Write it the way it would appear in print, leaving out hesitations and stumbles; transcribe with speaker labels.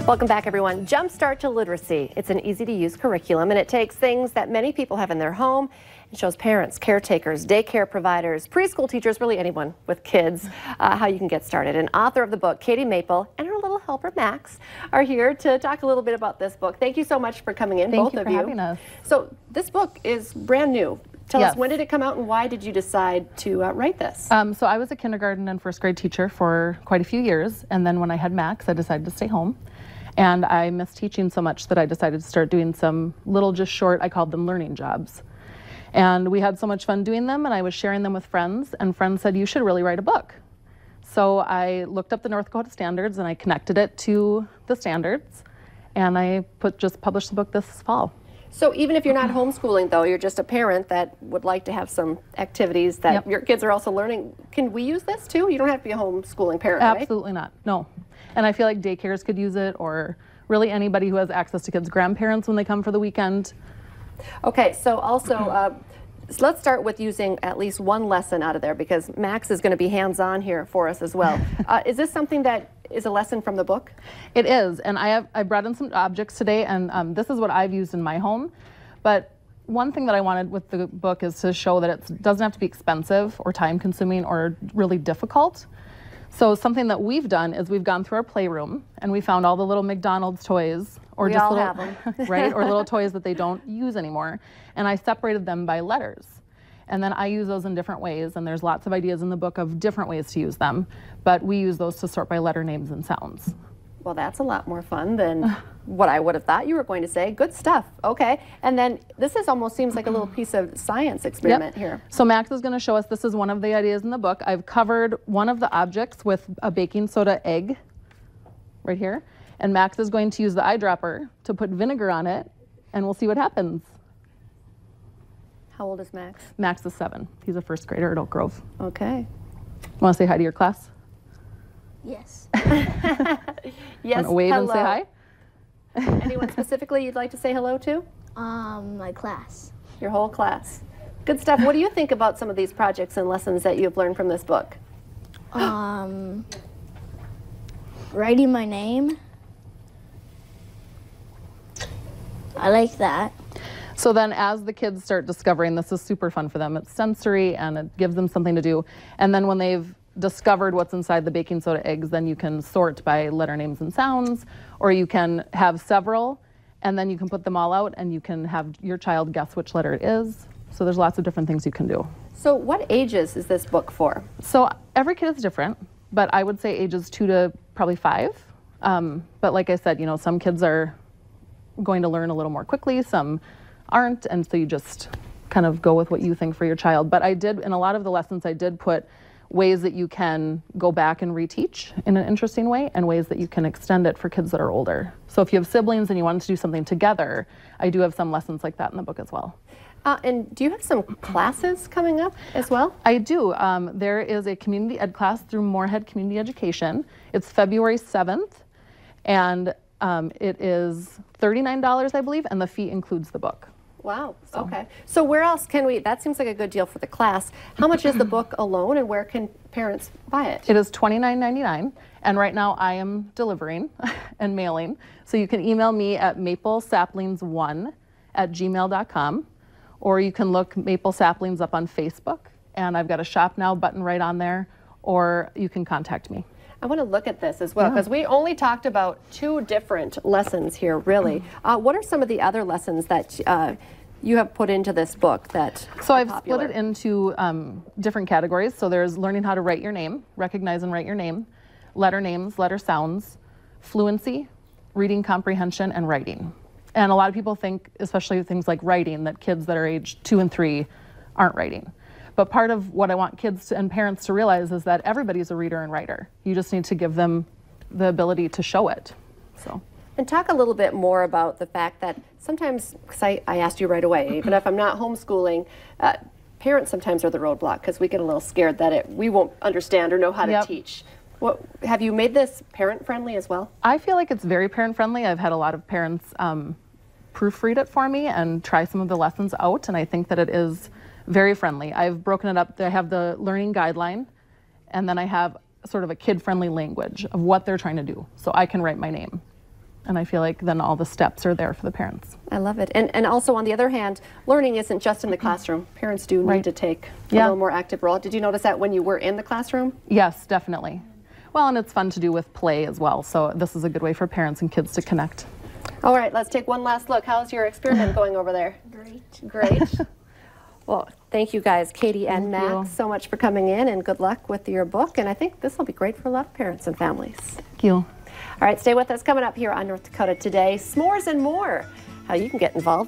Speaker 1: Welcome back, everyone. Jumpstart to Literacy. It's an easy-to-use curriculum, and it takes things that many people have in their home and shows parents, caretakers, daycare providers, preschool teachers, really anyone with kids, how you can get started. And author of the book, Katie Maple, and her little helper, Max, are here to talk a little bit about this book. Thank you so much for coming in, both of you.
Speaker 2: Thank you for having us.
Speaker 1: So this book is brand new. Tell us, when did it come out and why did you decide to write this?
Speaker 2: So I was a kindergarten and first grade teacher for quite a few years, and then when I had Max, I decided to stay home. And I missed teaching so much that I decided to start doing some little, just short, I called them learning jobs. And we had so much fun doing them, and I was sharing them with friends, and friends said, you should really write a book. So I looked up the North Dakota standards and I connected it to the standards, and I just published the book this fall.
Speaker 1: So even if you're not homeschooling, though, you're just a parent that would like to have some activities that your kids are also learning, can we use this too? You don't have to be a homeschooling parent, right?
Speaker 2: Absolutely not, no. And I feel like daycares could use it, or really anybody who has access to kids' grandparents when they come for the weekend.
Speaker 1: Okay, so also, so let's start with using at least one lesson out of there, because Max is going to be hands-on here for us as well. Is this something that is a lesson from the book?
Speaker 2: It is, and I brought in some objects today, and this is what I've used in my home. But one thing that I wanted with the book is to show that it doesn't have to be expensive or time-consuming or really difficult. So something that we've done is we've gone through our playroom and we found all the little McDonald's toys, or just little,
Speaker 1: have them.
Speaker 2: right, or little toys that they don't use anymore, and I separated them by letters. And then I use those in different ways, and there's lots of ideas in the book of different ways to use them, but we use those to sort by letter names and sounds.
Speaker 1: Well, that's a lot more fun than what I would have thought you were going to say. Good stuff. Okay. And then this almost seems like a little piece of science experiment here.
Speaker 2: So Max is going to show us, this is one of the ideas in the book. I've covered one of the objects with a baking soda egg right here. And Max is going to use the eyedropper to put vinegar on it, and we'll see what happens.
Speaker 1: How old is Max?
Speaker 2: Max is 7. He's a first grader at Oak Grove.
Speaker 1: Okay.
Speaker 2: Want to say hi to your class?
Speaker 3: Yes.
Speaker 1: Yes.
Speaker 2: Want to wave
Speaker 1: hello.
Speaker 2: and say hi?
Speaker 1: Anyone specifically you'd like to say hello to?
Speaker 3: My class.
Speaker 1: Your whole class. Good stuff. What do you think about some of these projects and lessons that you've learned from this book?
Speaker 3: Writing my name. I like that.
Speaker 2: So then as the kids start discovering, this is super fun for them. It's sensory and it gives them something to do. And then when they've discovered what's inside the baking soda eggs, then you can sort by letter names and sounds, or you can have several, and then you can put them all out and you can have your child guess which letter it is. So there's lots of different things you can do.
Speaker 1: So what ages is this book for?
Speaker 2: So every kid is different, but I would say ages 2 to probably 5. But like I said, you know, some kids are going to learn a little more quickly, some aren't, and so you just kind of go with what you think for your child. But I did, in a lot of the lessons, I did put ways that you can go back and reteach in an interesting way, and ways that you can extend it for kids that are older. So if you have siblings and you want to do something together, I do have some lessons like that in the book as well.
Speaker 1: And do you have some classes coming up as well?
Speaker 2: I do. There is a community ed class through Moorhead Community Education. It's February 7th, and it is $39, I believe, and the fee includes the book.
Speaker 1: Wow. So. Okay. So where else can we, that seems like a good deal for the class. How much is the book alone, and where can parents buy it?
Speaker 2: It is $29.99, and right now I am delivering and mailing. So you can email me at maplesaplings1@gmail.com, or you can look Maple Saplings up on Facebook, and I've got a Shop Now button right on there, or you can contact me.
Speaker 1: I want to look at this as well, because we only talked about 2 different lessons here, really. What are some of the other lessons that you have put into this book that
Speaker 2: So I've split it into different categories. So there's learning how to write your name, recognize and write your name, letter names, letter sounds, fluency, reading comprehension, and writing. And a lot of people think, especially things like writing, that kids that are age 2 and 3 aren't writing. But part of what I want kids and parents to realize is that everybody's a reader and writer. You just need to give them the ability to show it. So.
Speaker 1: And talk a little bit more about the fact that sometimes, because I asked you right away, even if I'm not homeschooling, parents sometimes are the roadblock, because we get a little scared that we won't understand or know how to teach. Have you made this parent-friendly as well? I feel like it's very parent-friendly. I've had a lot of parents proofread it for me and try some of the lessons out, and I think that it is very friendly. I've broken it up. I have the learning guideline, and then I have sort of a kid-friendly language of what they're trying to do, so I can write my name.
Speaker 2: And I feel like then all the steps are there for the parents.
Speaker 1: I love it. And also, on the other hand, learning isn't just in the classroom. Parents do need to take a little more active role. Did you notice that when you were in the classroom?
Speaker 2: Yes, definitely. Well, and it's fun to do with play as well. So this is a good way for parents and kids to connect.
Speaker 1: All right, let's take one last look. How's your experiment going over there?
Speaker 3: Great.
Speaker 1: Great. Well, thank you guys, Katie and
Speaker 2: Thank
Speaker 1: Max,
Speaker 2: you.
Speaker 1: so much for coming in, and good luck with your book. And I think this will be great for a lot of parents and families.
Speaker 2: Thank you.
Speaker 1: All right, stay with us. Coming up here on North Dakota Today, s'mores and more. How you can get involved.